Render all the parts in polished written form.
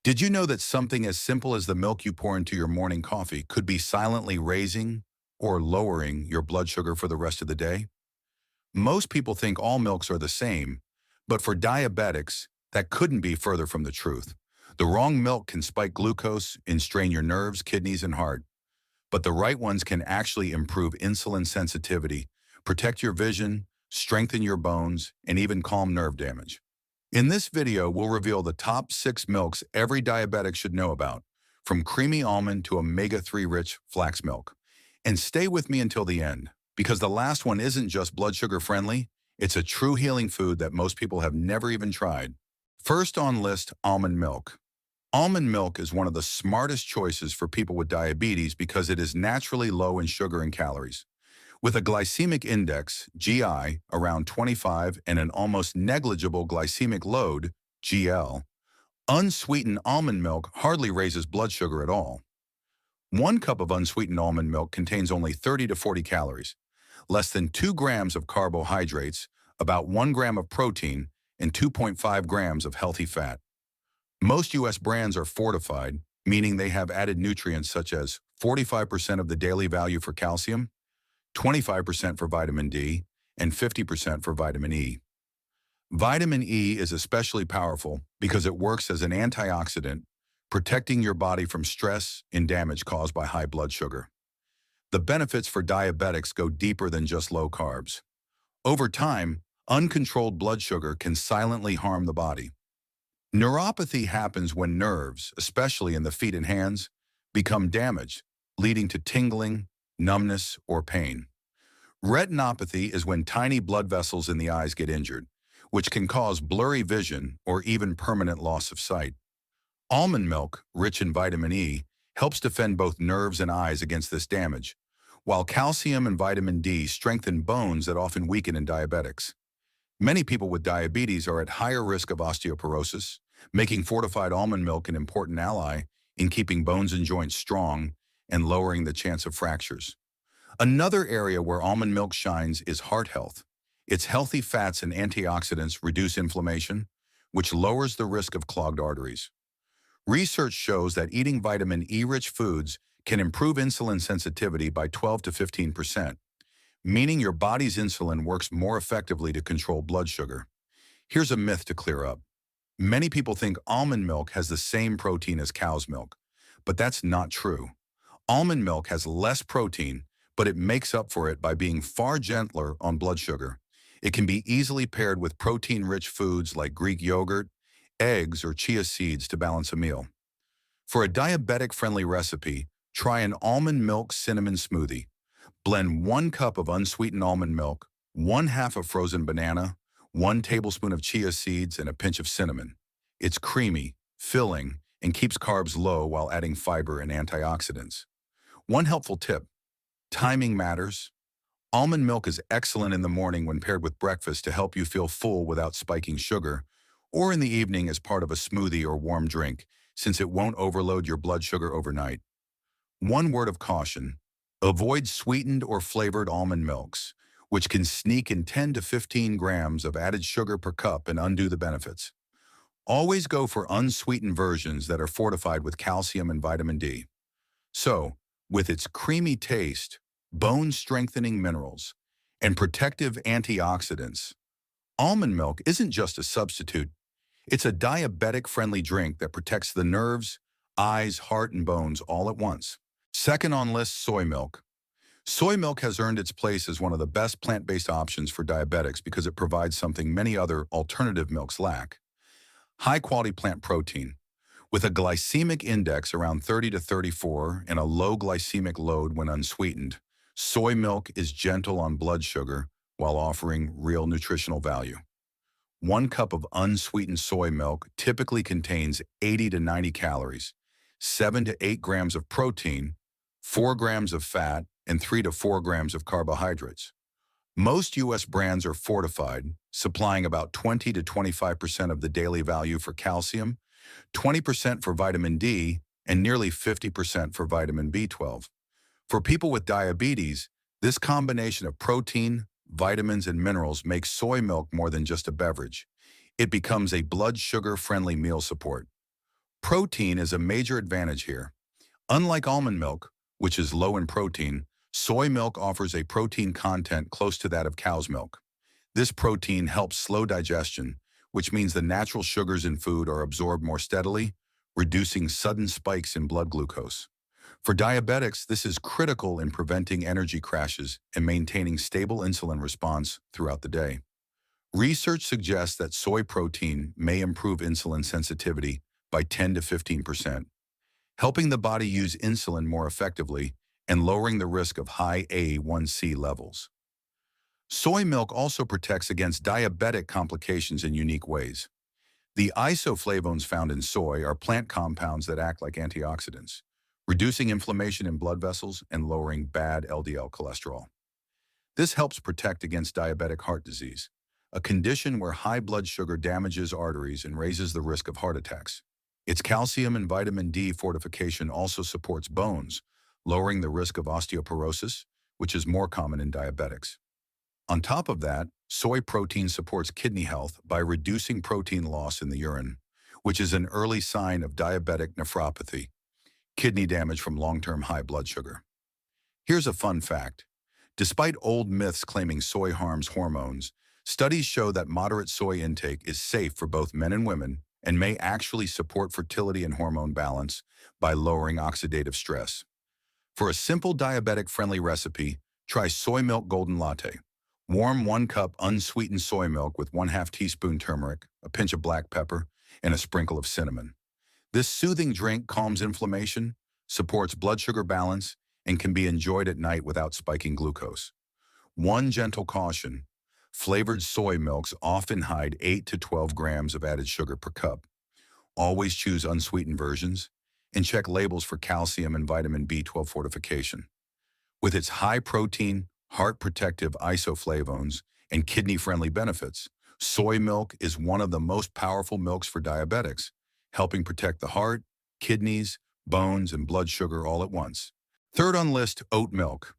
Did you know that something as simple as the milk you pour into your morning coffee could be silently raising or lowering your blood sugar for the rest of the day? Most people think all milks are the same, but for diabetics, that couldn't be further from the truth. The wrong milk can spike glucose and strain your nerves, kidneys, and heart, but the right ones can actually improve insulin sensitivity, protect your vision, strengthen your bones, and even calm nerve damage. In this video, we'll reveal the top 6 milks every diabetic should know about, from creamy almond to omega-3 rich flax milk. And stay with me until the end, because the last one isn't just blood sugar friendly, it's a true healing food that most people have never even tried. First on list, almond milk. Almond milk is one of the smartest choices for people with diabetes because it is naturally low in sugar and calories. With a glycemic index, GI, around 25 and an almost negligible glycemic load, GL, unsweetened almond milk hardly raises blood sugar at all. 1 cup of unsweetened almond milk contains only 30 to 40 calories, less than 2 grams of carbohydrates, about 1 gram of protein, and 2.5 grams of healthy fat. Most U.S. brands are fortified, meaning they have added nutrients such as 45% of the daily value for calcium, 25% for vitamin D, and 50% for vitamin E. Vitamin E is especially powerful because it works as an antioxidant, protecting your body from stress and damage caused by high blood sugar. The benefits for diabetics go deeper than just low carbs. Over time, uncontrolled blood sugar can silently harm the body. Neuropathy happens when nerves, especially in the feet and hands, become damaged, leading to tingling, numbness, or pain. Retinopathy is when tiny blood vessels in the eyes get injured, which can cause blurry vision or even permanent loss of sight. Almond milk, rich in vitamin E, helps defend both nerves and eyes against this damage, while calcium and vitamin D strengthen bones that often weaken in diabetics. Many people with diabetes are at higher risk of osteoporosis, making fortified almond milk an important ally in keeping bones and joints strong and lowering the chance of fractures. Another area where almond milk shines is heart health. Its healthy fats and antioxidants reduce inflammation, which lowers the risk of clogged arteries. Research shows that eating vitamin E-rich foods can improve insulin sensitivity by 12 to 15%, meaning your body's insulin works more effectively to control blood sugar. Here's a myth to clear up. Many people think almond milk has the same protein as cow's milk, but that's not true. Almond milk has less protein, but it makes up for it by being far gentler on blood sugar. It can be easily paired with protein-rich foods like Greek yogurt, eggs, or chia seeds to balance a meal. For a diabetic-friendly recipe, try an almond milk cinnamon smoothie. Blend 1 cup of unsweetened almond milk, 1/2 of frozen banana, 1 tablespoon of chia seeds, and a pinch of cinnamon. It's creamy, filling, and keeps carbs low while adding fiber and antioxidants. One helpful tip: timing matters. Almond milk is excellent in the morning when paired with breakfast to help you feel full without spiking sugar, or in the evening as part of a smoothie or warm drink, since it won't overload your blood sugar overnight. One word of caution: avoid sweetened or flavored almond milks, which can sneak in 10 to 15 grams of added sugar per cup and undo the benefits. Always go for unsweetened versions that are fortified with calcium and vitamin D. So, with its creamy taste, bone-strengthening minerals, and protective antioxidants, almond milk isn't just a substitute. It's a diabetic-friendly drink that protects the nerves, eyes, heart, and bones all at once. Second on list, soy milk. Soy milk has earned its place as one of the best plant-based options for diabetics because it provides something many other alternative milks lack: high-quality plant protein. With a glycemic index around 30 to 34 and a low glycemic load when unsweetened, soy milk is gentle on blood sugar while offering real nutritional value. 1 cup of unsweetened soy milk typically contains 80 to 90 calories, 7 to 8 grams of protein, 4 grams of fat, and 3 to 4 grams of carbohydrates. Most U.S. brands are fortified, supplying about 20 to 25% of the daily value for calcium, 20% for vitamin D, and nearly 50% for vitamin B12. For people with diabetes, this combination of protein, vitamins, and minerals makes soy milk more than just a beverage. It becomes a blood sugar-friendly meal support. Protein is a major advantage here. Unlike almond milk, which is low in protein, soy milk offers a protein content close to that of cow's milk. This protein helps slow digestion, which means the natural sugars in food are absorbed more steadily, reducing sudden spikes in blood glucose. For diabetics, this is critical in preventing energy crashes and maintaining stable insulin response throughout the day. Research suggests that soy protein may improve insulin sensitivity by 10 to 15%, helping the body use insulin more effectively and lowering the risk of high A1C levels. Soy milk also protects against diabetic complications in unique ways. The isoflavones found in soy are plant compounds that act like antioxidants, reducing inflammation in blood vessels and lowering bad LDL cholesterol. This helps protect against diabetic heart disease, a condition where high blood sugar damages arteries and raises the risk of heart attacks. Its calcium and vitamin D fortification also supports bones, lowering the risk of osteoporosis, which is more common in diabetics. On top of that, soy protein supports kidney health by reducing protein loss in the urine, which is an early sign of diabetic nephropathy, kidney damage from long-term high blood sugar. Here's a fun fact. Despite old myths claiming soy harms hormones, studies show that moderate soy intake is safe for both men and women and may actually support fertility and hormone balance by lowering oxidative stress. For a simple diabetic-friendly recipe, try soy milk golden latte. Warm 1 cup unsweetened soy milk with 1/2 teaspoon turmeric, a pinch of black pepper, and a sprinkle of cinnamon. This soothing drink calms inflammation, supports blood sugar balance, and can be enjoyed at night without spiking glucose. One gentle caution: flavored soy milks often hide 8 to 12 grams of added sugar per cup. Always choose unsweetened versions, and check labels for calcium and vitamin B12 fortification. With its high protein, heart-protective isoflavones, and kidney-friendly benefits, soy milk is one of the most powerful milks for diabetics, helping protect the heart, kidneys, bones, and blood sugar all at once. Third on list, oat milk.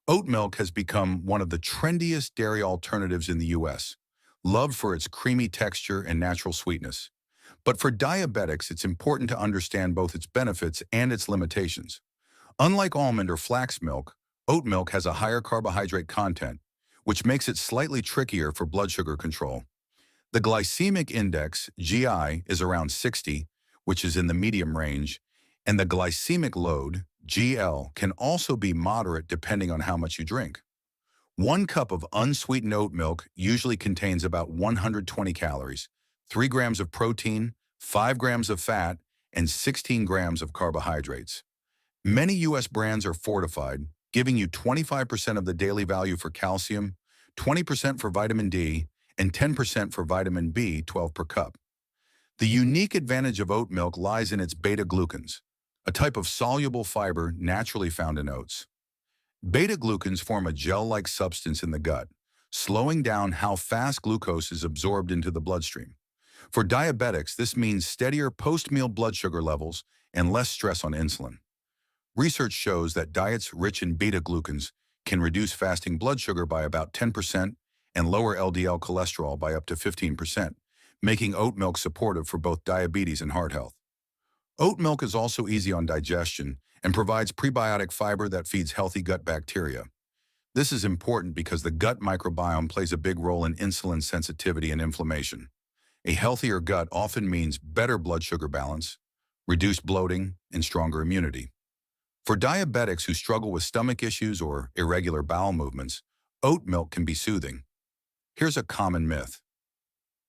Oat milk has become one of the trendiest dairy alternatives in the US, loved for its creamy texture and natural sweetness. But for diabetics, it's important to understand both its benefits and its limitations. Unlike almond or flax milk, oat milk has a higher carbohydrate content, which makes it slightly trickier for blood sugar control. The glycemic index, GI, is around 60, which is in the medium range, and the glycemic load, GL, can also be moderate depending on how much you drink. 1 cup of unsweetened oat milk usually contains about 120 calories, 3 grams of protein, 5 grams of fat, and 16 grams of carbohydrates. Many U.S. brands are fortified, giving you 25% of the daily value for calcium, 20% for vitamin D, and 10% for vitamin B12 per cup. The unique advantage of oat milk lies in its beta-glucans, a type of soluble fiber naturally found in oats. Beta-glucans form a gel-like substance in the gut, slowing down how fast glucose is absorbed into the bloodstream. For diabetics, this means steadier post-meal blood sugar levels and less stress on insulin. Research shows that diets rich in beta-glucans can reduce fasting blood sugar by about 10% and lower LDL cholesterol by up to 15%, making oat milk supportive for both diabetes and heart health. Oat milk is also easy on digestion and provides prebiotic fiber that feeds healthy gut bacteria. This is important because the gut microbiome plays a big role in insulin sensitivity and inflammation. A healthier gut often means better blood sugar balance, reduced bloating, and stronger immunity. For diabetics who struggle with stomach issues or irregular bowel movements, oat milk can be soothing. Here's a common myth.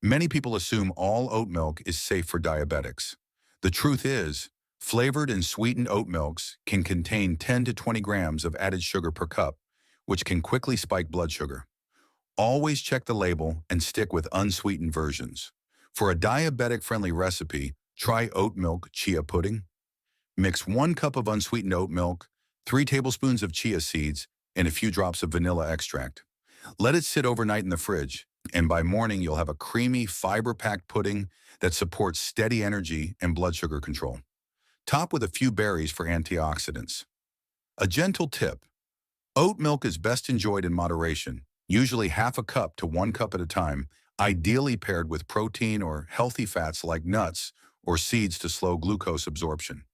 Many people assume all oat milk is safe for diabetics. The truth is, flavored and sweetened oat milks can contain 10 to 20 grams of added sugar per cup, which can quickly spike blood sugar. Always check the label and stick with unsweetened versions. For a diabetic-friendly recipe, try oat milk chia pudding. Mix 1 cup of unsweetened oat milk, 3 tablespoons of chia seeds, and a few drops of vanilla extract. Let it sit overnight in the fridge, and by morning you'll have a creamy, fiber-packed pudding that supports steady energy and blood sugar control. Top with a few berries for antioxidants. A gentle tip: oat milk is best enjoyed in moderation, usually half a cup to 1 cup at a time, ideally paired with protein or healthy fats like nuts or seeds to slow glucose absorption.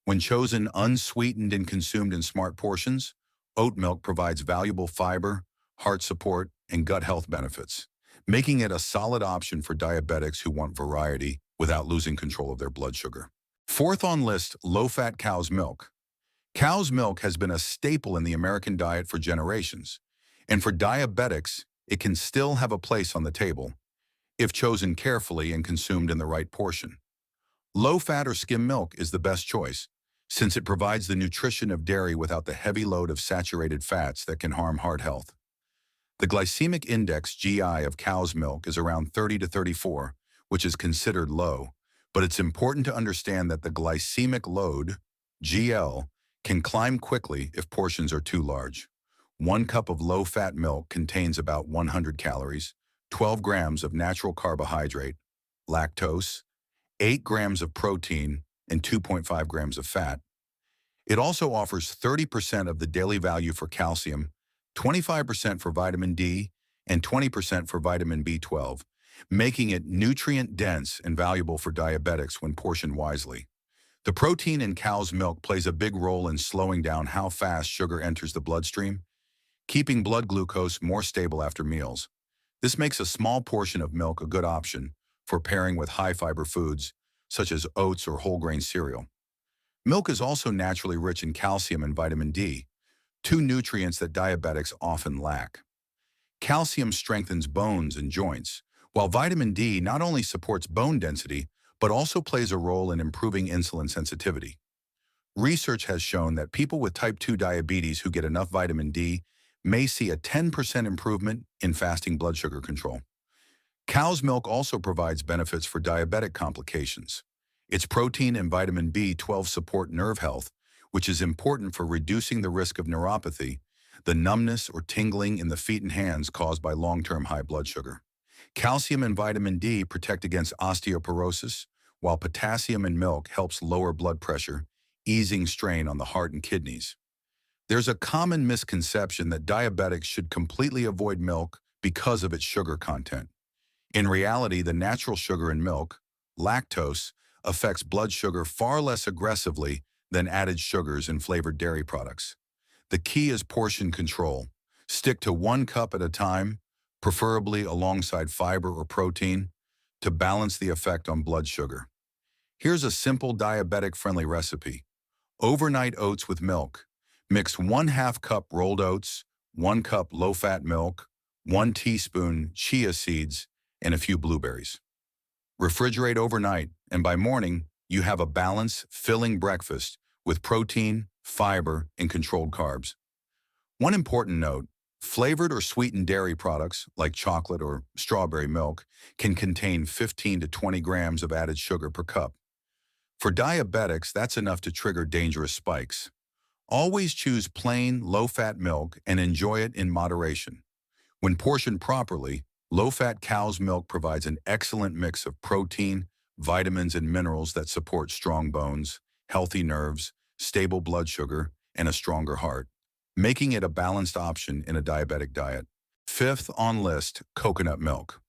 When chosen unsweetened and consumed in smart portions, oat milk provides valuable fiber, heart support, and gut health benefits, making it a solid option for diabetics who want variety without losing control of their blood sugar. Fourth on list, low-fat cow's milk. Cow's milk has been a staple in the American diet for generations, and for diabetics, it can still have a place on the table if chosen carefully and consumed in the right portion. Low-fat or skim milk is the best choice, since it provides the nutrition of dairy without the heavy load of saturated fats that can harm heart health. The glycemic index (GI) of cow's milk is around 30 to 34, which is considered low, but it's important to understand that the glycemic load (GL) can climb quickly if portions are too large. 1 cup of low-fat milk contains about 100 calories, 12 grams of natural carbohydrate, lactose, 8 grams of protein, and 2.5 grams of fat. It also offers 30% of the daily value for calcium, 25% for vitamin D, and 20% for vitamin B12, making it nutrient-dense and valuable for diabetics when portioned wisely. The protein in cow's milk plays a big role in slowing down how fast sugar enters the bloodstream, keeping blood glucose more stable after meals. This makes a small portion of milk a good option for pairing with high-fiber foods, such as oats or whole grain cereal. Milk is also naturally rich in calcium and vitamin D, two nutrients that diabetics often lack. Calcium strengthens bones and joints, while vitamin D not only supports bone density, but also plays a role in improving insulin sensitivity. Research has shown that people with type 2 diabetes who get enough vitamin D may see a 10% improvement in fasting blood sugar control. Cow's milk also provides benefits for diabetic complications. Its protein and vitamin B12 support nerve health, which is important for reducing the risk of neuropathy, the numbness or tingling in the feet and hands caused by long-term high blood sugar. Calcium and vitamin D protect against osteoporosis, while potassium in milk helps lower blood pressure, easing strain on the heart and kidneys. There's a common misconception that diabetics should completely avoid milk because of its sugar content. In reality, the natural sugar in milk, lactose, affects blood sugar far less aggressively than added sugars in flavored dairy products. The key is portion control. Stick to 1 cup at a time, preferably alongside fiber or protein, to balance the effect on blood sugar. Here's a simple diabetic-friendly recipe. Overnight oats with milk. Mix 1/2 cup rolled oats, 1 cup low-fat milk, 1 teaspoon chia seeds, and a few blueberries. Refrigerate overnight, and by morning, you have a balanced, filling breakfast with protein, fiber, and controlled carbs. One important note, flavored or sweetened dairy products, like chocolate or strawberry milk, can contain 15 to 20 grams of added sugar per cup. For diabetics, that's enough to trigger dangerous spikes. Always choose plain, low-fat milk and enjoy it in moderation. When portioned properly, low-fat cow's milk provides an excellent mix of protein, vitamins, and minerals that support strong bones, healthy nerves, stable blood sugar, and a stronger heart, making it a balanced option in a diabetic diet. Fifth on list, coconut milk.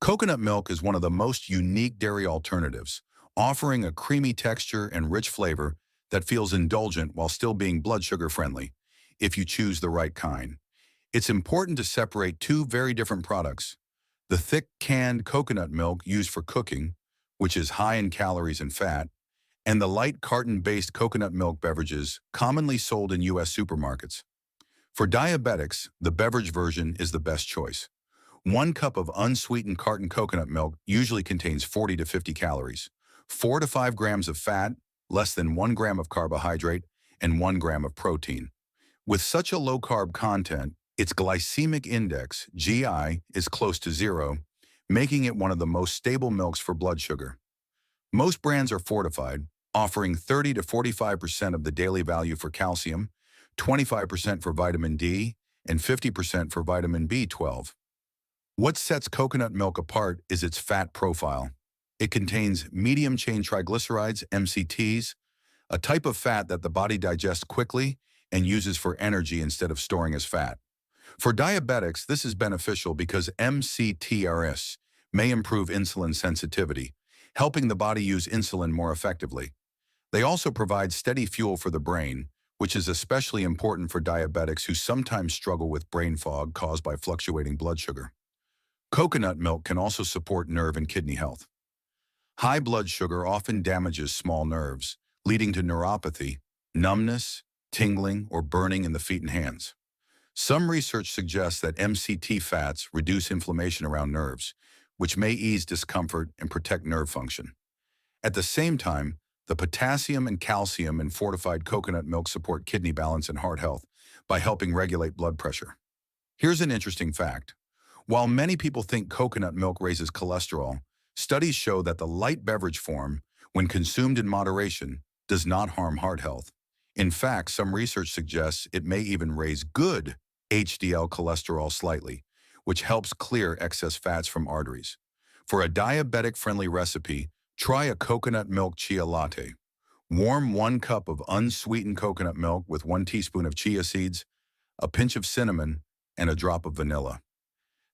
Coconut milk is one of the most unique dairy alternatives, offering a creamy texture and rich flavor that feels indulgent while still being blood sugar friendly, if you choose the right kind. It's important to separate two very different products. The thick canned coconut milk used for cooking, which is high in calories and fat, and the light carton-based coconut milk beverages commonly sold in U.S. supermarkets. For diabetics, the beverage version is the best choice. 1 cup of unsweetened carton coconut milk usually contains 40 to 50 calories, 4 to 5 grams of fat, less than 1 gram of carbohydrate, and 1 gram of protein. With such a low-carb content, its glycemic index, GI, is close to 0, making it one of the most stable milks for blood sugar. Most brands are fortified, offering 30 to 45% of the daily value for calcium, 25% for vitamin D, and 50% for vitamin B12. What sets coconut milk apart is its fat profile. It contains medium-chain triglycerides, MCTs, a type of fat that the body digests quickly and uses for energy instead of storing as fat. For diabetics, this is beneficial because MCTRS may improve insulin sensitivity, helping the body use insulin more effectively. They also provide steady fuel for the brain, which is especially important for diabetics who sometimes struggle with brain fog caused by fluctuating blood sugar. Coconut milk can also support nerve and kidney health. High blood sugar often damages small nerves, leading to neuropathy, numbness, tingling, or burning in the feet and hands. Some research suggests that MCT fats reduce inflammation around nerves, which may ease discomfort and protect nerve function. At the same time, the potassium and calcium in fortified coconut milk support kidney balance and heart health by helping regulate blood pressure. Here's an interesting fact. While many people think coconut milk raises cholesterol, studies show that the light beverage form, when consumed in moderation, does not harm heart health. In fact, some research suggests it may even raise good HDL cholesterol slightly, which helps clear excess fats from arteries. For a diabetic-friendly recipe, try a coconut milk chia latte. Warm 1 cup of unsweetened coconut milk with 1 teaspoon of chia seeds, a pinch of cinnamon, and a drop of vanilla.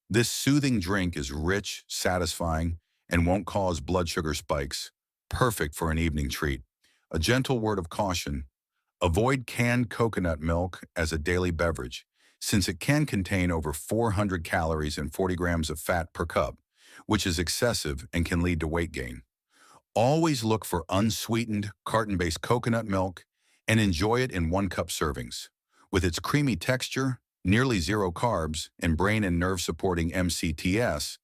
This soothing drink is rich, satisfying, and won't cause blood sugar spikes, perfect for an evening treat. A gentle word of caution: avoid canned coconut milk as a daily beverage, since it can contain over 400 calories and 40 grams of fat per cup, which is excessive and can lead to weight gain. Always look for unsweetened, carton-based coconut milk and enjoy it in 1 cup servings. With its creamy texture, nearly zero carbs, and brain and nerve supporting MCTs,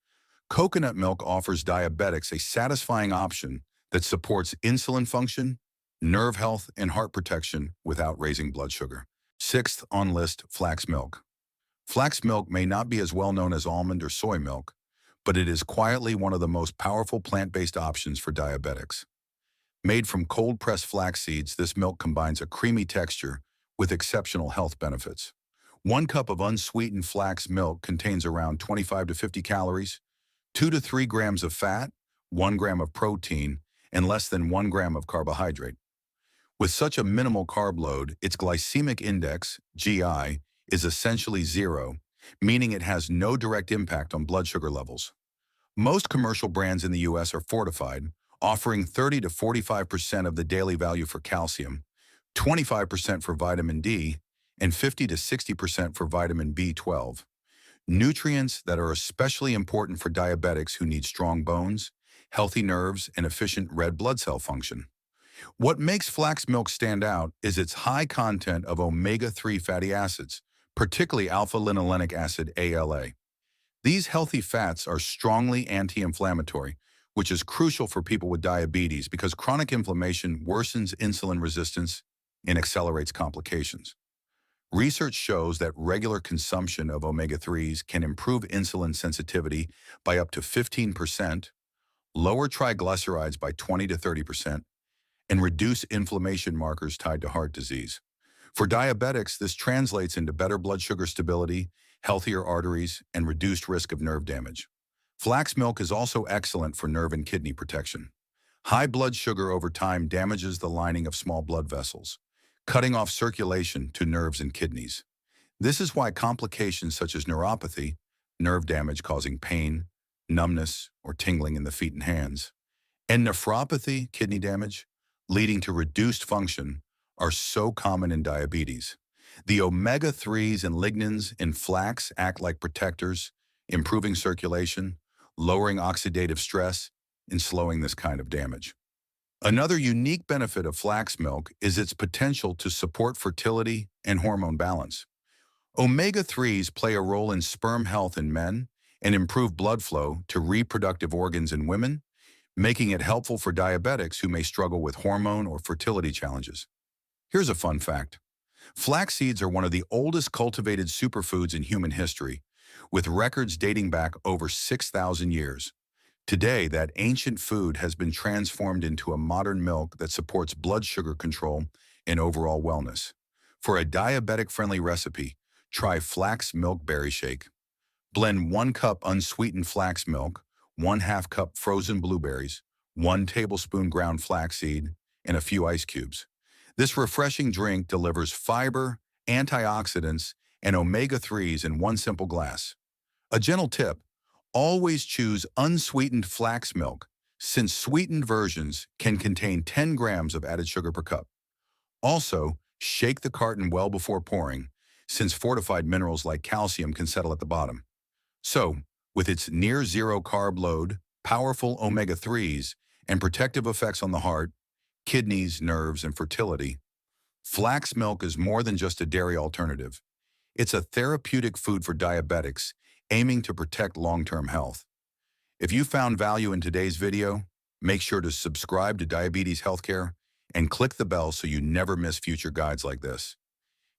coconut milk offers diabetics a satisfying option that supports insulin function, nerve health, and heart protection without raising blood sugar. Sixth on list, flax milk. Flax milk may not be as well known as almond or soy milk, but it is quietly one of the most powerful plant-based options for diabetics. Made from cold-pressed flax seeds, this milk combines a creamy texture with exceptional health benefits. 1 cup of unsweetened flax milk contains around 25 to 50 calories, 2 to 3 grams of fat, 1 gram of protein, and less than 1 gram of carbohydrate. With such a minimal carb load, its glycemic index, GI, is essentially zero, meaning it has no direct impact on blood sugar levels. Most commercial brands in the US are fortified, offering 30 to 45% of the daily value for calcium, 25% for vitamin D, and 50 to 60% for vitamin B12. Nutrients that are especially important for diabetics who need strong bones, healthy nerves, and efficient red blood cell function. What makes flax milk stand out is its high content of omega-3 fatty acids, particularly alpha-linolenic acid ALA. These healthy fats are strongly anti-inflammatory, which is crucial for people with diabetes because chronic inflammation worsens insulin resistance and accelerates complications. Research shows that regular consumption of omega-3s can improve insulin sensitivity by up to 15%, lower triglycerides by 20 to 30%, and reduce inflammation markers tied to heart disease. For diabetics, this translates into better blood sugar stability, healthier arteries, and reduced risk of nerve damage. Flax milk is also excellent for nerve and kidney protection. High blood sugar over time damages the lining of small blood vessels, cutting off circulation to nerves and kidneys. This is why complications such as neuropathy, nerve damage causing pain, numbness, or tingling in the feet and hands, and nephropathy, kidney damage, leading to reduced function, are so common in diabetes. The omega-3s and lignans in flax act like protectors, improving circulation, lowering oxidative stress, and slowing this kind of damage. Another unique benefit of flax milk is its potential to support fertility and hormone balance. Omega-3s play a role in sperm health in men and improve blood flow to reproductive organs in women, making it helpful for diabetics who may struggle with hormone or fertility challenges. Here's a fun fact. Flax seeds are one of the oldest cultivated superfoods in human history, with records dating back over 6,000 years. Today, that ancient food has been transformed into a modern milk that supports blood sugar control and overall wellness. For a diabetic-friendly recipe, try flax milk berry shake. Blend 1 cup unsweetened flax milk, 1/2 cup frozen blueberries, 1 tablespoon ground flaxseed, and a few ice cubes. This refreshing drink delivers fiber, antioxidants, and omega-3s in one simple glass. A gentle tip: always choose unsweetened flax milk, since sweetened versions can contain 10 grams of added sugar per cup. Also, shake the carton well before pouring, since fortified minerals like calcium can settle at the bottom. So, with its near-zero carb load, powerful omega-3s, and protective effects on the heart, kidneys, nerves, and fertility, flax milk is more than just a dairy alternative. It's a therapeutic food for diabetics, aiming to protect long-term health. If you found value in today's video, make sure to subscribe to Diabetes Healthcare and click the bell so you never miss future guides like this.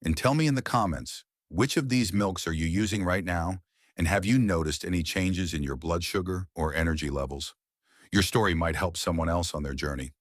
And tell me in the comments, which of these milks are you using right now, and have you noticed any changes in your blood sugar or energy levels? Your story might help someone else on their journey.